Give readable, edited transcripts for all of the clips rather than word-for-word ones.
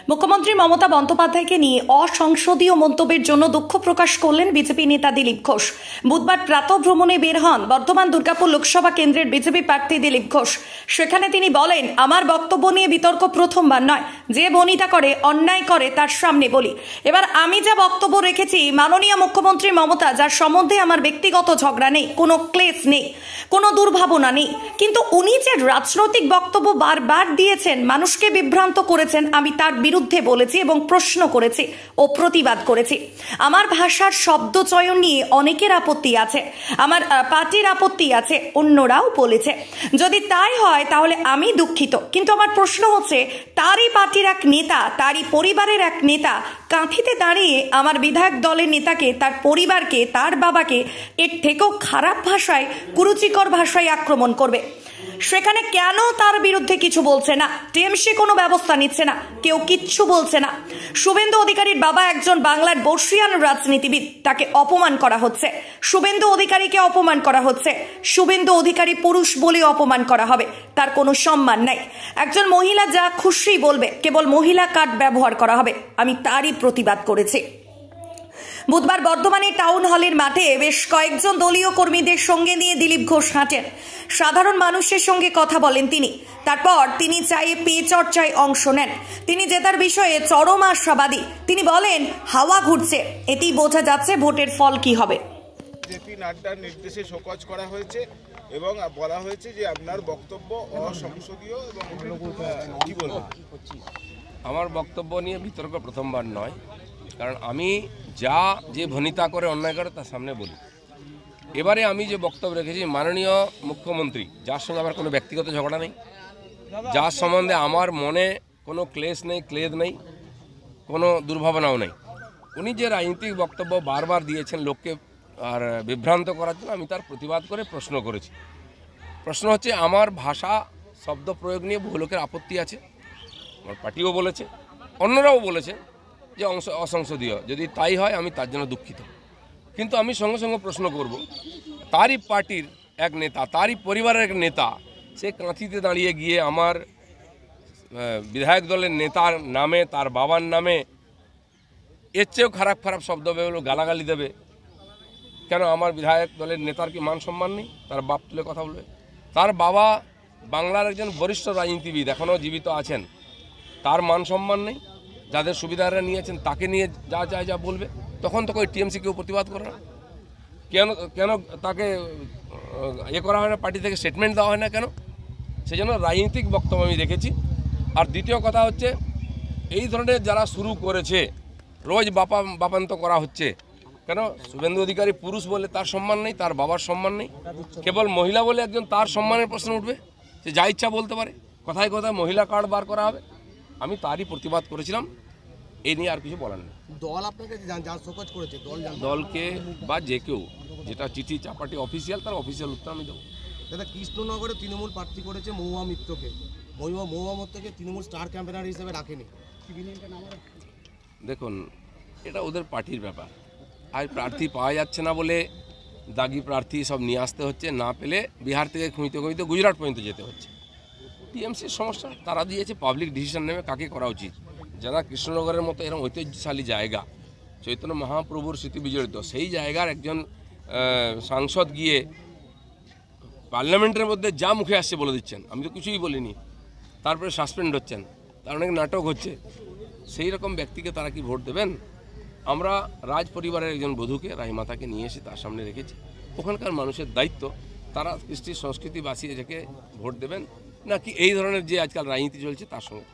মুখ্যমন্ত্রী মমতা বন্দ্যোপাধ্যায়কে নিয়ে অসংসদীয় মন্তব্যের জন্য দুঃখ প্রকাশ করলেন বিজেপি নেতা দিলীপ ঘোষ। বুধবার প্রাতঃভ্রমণে বের হন বর্ধমান দুর্গাপুর লোকসভা কেন্দ্রের বিজেপি প্রার্থী দিলীপ ঘোষ। সেখানে তিনি বলেন, আমার বক্তব্য নিয়ে বিতর্ক প্রথমবার নয়, যে বনিতা করে অন্যায় করে তার সামনে বলি। এবার আমি যা বক্তব্য রেখেছি, মাননীয় মুখ্যমন্ত্রী মমতা, যার সম্বন্ধে আমার ব্যক্তিগত ঝগড়া নেই, কোনো ক্লেশ নেই, কোনো দুর্ভাবনা নেই, কিন্তু উনি যে রাজনৈতিক বক্তব্য বারবার দিয়েছেন, মানুষকে বিভ্রান্ত করেছেন, আমি তার বিরুদ্ধে বলেছি এবং প্রশ্ন করেছি ও প্রতিবাদ করেছি। আমার ভাষার শব্দ চয়ন নিয়ে অনেকের আপত্তি আছে, আমার পার্টির আপত্তি আছে, অন্যরাও বলেছে। যদি তাই হয় তাহলে আমি দুঃখিত, কিন্তু আমার প্রশ্ন হচ্ছে, তারই পার্টির এক নেতা, তারই পরিবারের এক নেতা কাঁথিতে দাঁড়িয়ে আমার বিধায়ক দলের নেতাকে, তার পরিবারকে, তার বাবাকে এর থেকেও খারাপ ভাষায়, কুরুচিকর ভাষায় আক্রমণ করবে। সেখানে কেন তার বিরুদ্ধে কিছু বলছে না? টিএমসি কোনো ব্যবস্থা নিচ্ছে না, কেউ কিচ্ছু বলছে না। শুভেন্দু অধিকারীর বাবা একজন বাংলার বর্ষিয়ান রাজনীতিবিদ, তাকে অপমান করা হচ্ছে। শুভেন্দু অধিকারীকে অপমান করা হচ্ছে। শুভেন্দু অধিকারী পুরুষ বলে অপমান করা হবে, তার কোনো সম্মান নাই। একজন মহিলা যা খুশি বলবে, কেবল মহিলা কার্ড ব্যবহার করা হবে। আমি তারই প্রতিবাদ করেছি। বুধবার বর্ধমানের টাউন হলের মাঠে বেশ কয়েকজন দলীয় কর্মীদের সঙ্গে নিয়ে দিলীপ ঘোষ হাঁটেন। সাধারণ মানুষের সঙ্গে কথা বলেন তিনি। তারপর তিনি চায়ে পেয়ে চর্চায় অংশ নেন। তিনি জেতার বিষয়ে চরম আশাবাদী। তিনি বলেন, হাওয়া ঘুরছে, এতেই বোঝা যাচ্ছে ভোটের ফল কি হবে। জেপি নাড্ডার নির্দেশে শোকজ করা হয়েছে এবং বলা হয়েছে যে আপনার বক্তব্য অসংসদীয় এবং কি বলবো, আমার বক্তব্য নিয়ে বিতর্ক প্রথমবার নয়, কারণ আমি যে ভনিতা করে অন্যায় করে তার সামনে বলি। এবারে আমি যে বক্তব্য রেখেছি, মাননীয় মুখ্যমন্ত্রী, যার সঙ্গে আমার কোনো ব্যক্তিগত ঝগড়া নেই, যার সম্বন্ধে আমার মনে কোনো ক্লেশ নেই, ক্লেদ নেই, কোনো দুর্ভাবনাও নেই, উনি যে রাজনৈতিক বক্তব্য বারবার দিয়েছেন লোককে আর বিভ্রান্ত করার জন্য, আমি তার প্রতিবাদ করে প্রশ্ন করেছি। প্রশ্ন হচ্ছে, আমার ভাষা শব্দ প্রয়োগ নিয়ে বহু লোকের আপত্তি আছে, আমার পার্টিও বলেছে, অন্যরাও বলেছে যে অসংসদীয়। যদি তাই হয় আমি তার জন্য দুঃখিত, কিন্তু আমি সঙ্গে সঙ্গে প্রশ্ন করব, তারই পার্টির এক নেতা, তারই পরিবারের এক নেতা, সে কাঁথিতে দাঁড়িয়ে গিয়ে আমার বিধায়ক দলের নেতার নামে, তার বাবার নামে এর চেয়েও খারাপ খারাপ শব্দ বেরোলো, গালাগালি দেবে। কেন আমার বিধায়ক দলের নেতার কি মান সম্মান নেই? তার বাপ তুলে কথা বলবে? তার বাবা বাংলার একজন বরিষ্ঠ রাজনীতিবিদ, এখনও জীবিত আছেন, তার মান সম্মান নেই? যাদের সুবিধারা নিয়েছেন তাকে নিয়ে যা বলবে, তখন তো ওই টিএমসি কেউ প্রতিবাদ করে না। কেন তাকে করা হয় না, পার্টি থেকে স্টেটমেন্ট দেওয়া হয় না কেন? সেই জন্য রাজনৈতিক বক্তব্য আমি রেখেছি। আর দ্বিতীয় কথা হচ্ছে, এই ধরনের যারা শুরু করেছে, রোজ বাপান্ত করা হচ্ছে, কেন শুভেন্দু অধিকারী পুরুষ বলে তার সম্মান নেই, তার বাবার সম্মান নেই, কেবল মহিলা বলে একজন তার সম্মানের প্রশ্ন উঠবে, সে যা ইচ্ছা বলতে পারে, কথায় কথায় মহিলা কার্ড বার করা হবে। আমি তারই প্রতিবাদ করেছিলাম, এই নিয়ে আর কিছু বলার নেই। দল আপনাকে শোকজ করেছে, দলকে বা যে কেউ, যেটা চিঠি চাপাটি অফিসিয়াল, তার অফিসিয়াল উত্তর আমি দেবো। দাদা, কৃষ্ণনগরে তৃণমূল প্রার্থী করেছে মহুয়া মিত্রকে, মহুয়া মিত্রকে তৃণমূল স্টার ক্যাম্পেনার হিসেবে রাখেনি। দেখুন, এটা ওদের পার্টির ব্যাপার। আর প্রার্থী পাওয়া যাচ্ছে না বলে দাগি প্রার্থী সব নিয়ে আসতে হচ্ছে, না পেলে বিহার থেকে খুঁজতে গুজরাট পর্যন্ত যেতে হচ্ছে। টিএমসির সমস্যা, তারা দিয়েছে, পাবলিক ডিসিশন নেবে কাকে করা উচিত। যারা কৃষ্ণনগরের মতো এরকম ঐতিহ্যশালী জায়গা, চৈতন্য মহাপ্রভুর স্মৃতি বিজড়িত, সেই জায়গার একজন সাংসদ গিয়ে পার্লামেন্টের মধ্যে যা মুখে আসছে বলে দিচ্ছেন, আমি তো কিছুই বলিনি, তারপরে সাসপেন্ড হচ্ছেন, তার অনেক নাটক হচ্ছে। সেই রকম ব্যক্তিকে তারা কি ভোট দেবেন? আমরা রাজ পরিবারের একজন বধূকে, রাহিমাতাকে নিয়ে এসে তার সামনে রেখেছি। ওখানকার মানুষের দায়িত্ব, তারা কৃষ্টি সংস্কৃতি বাঁচিয়ে রেখে ভোট দেবেন, নাকি এই ধরনের যে আজকাল রাজনীতি চলছে তার সঙ্গে।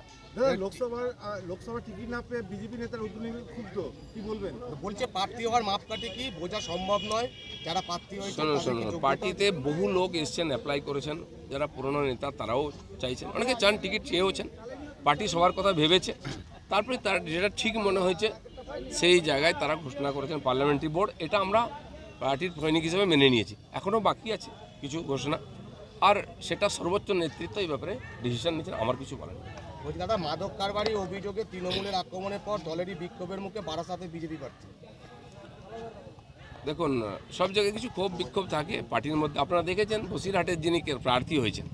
লোকসভা টিকিট না পেয়ে বিজেপি নেতার উদ্যোগে ক্ষুব্ধ, কি বলবেন? বলছে প্রার্থী হওয়ার মাপকাঠি কি বোঝা সম্ভব নয়, যারা প্রার্থী হয়েছে। শুনুন, পার্টিতে বহু লোক এসছেন, অ্যাপ্লাই করেছেন, যারা পুরনো নেতা তারাও চাইছেন, অনেকে চান, টিকিট চেয়েওছেন। পার্টি সবার কথা ভেবেছে, তারপরে তার যেটা ঠিক মনে হয়েছে সেই জায়গায় তারা ঘোষণা করেছেন পার্লামেন্টারি বোর্ড। এটা আমরা পার্টির সৈনিক হিসেবে মেনে নিয়েছি। এখনও বাকি আছে কিছু ঘোষণা, আর সেটা সর্বোচ্চ নেতৃত্ব এই ব্যাপারে ডিসিশন নিচ্ছেন, আমার কিছু বলার নেই। বলছি দাদা, মাদক কারবারি অভিযোগে তৃণমূলের আক্রমণের পর দলেরই বিক্ষোভের মুখে বারাসাতে বিজেপি প্রার্থী। দেখুন, সব জায়গায় কিছু ক্ষোভ বিক্ষোভ থাকে পার্টির মধ্যে। আপনারা দেখেছেন বসিরহাটের যিনি প্রার্থী হয়েছেন,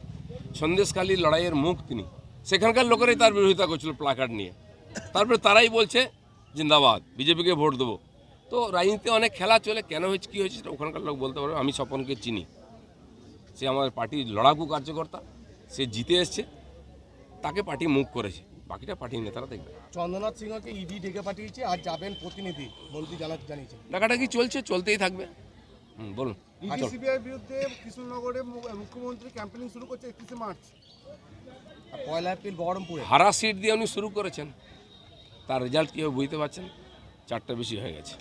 সন্দেশখালীর লড়াইয়ের মুখ তিনি, সেখানকার লোকেরাই তার বিরোধিতা করছিল প্লাকার্ড নিয়ে। তারপরে তারাই বলছে জিন্দাবাদ, বিজেপিকে ভোট দেবো। তো রাজনীতিতে অনেক খেলা চলে, কেন হয়েছে কী হয়েছে সেটা ওখানকার লোক বলতে পারবে। আমি স্বপনকে চিনি, সে আমাদের পার্টির লড়াকু কার্যকর্তা, সে জিতে এসছে, তাকে পার্টি মুভ করেছে, বাকিটা পার্টির নেতারা দেখবে। চন্দ্রনাথ সিংহকে ইডি ডেকে পাঠিয়েছে, আর যাবেন প্রতিনিধি, মন্ত্রী জানিয়েছে। ডাকাডাকি চলছে, চলতেই থাকবে। বলুন। সিবিআই বিরুদ্ধে কৃষ্ণনগরে মুখ্যমন্ত্রী ক্যাম্পেইনিং শুরু করছে 31 মার্চ। আর 1 এপ্রিল বহরমপুরে হারা সিট দিয়ে উনি শুরু করেছেন, তার রেজাল্ট কীভাবে বুঝতে পারছেন, 4টা বেশি হয়ে গেছে।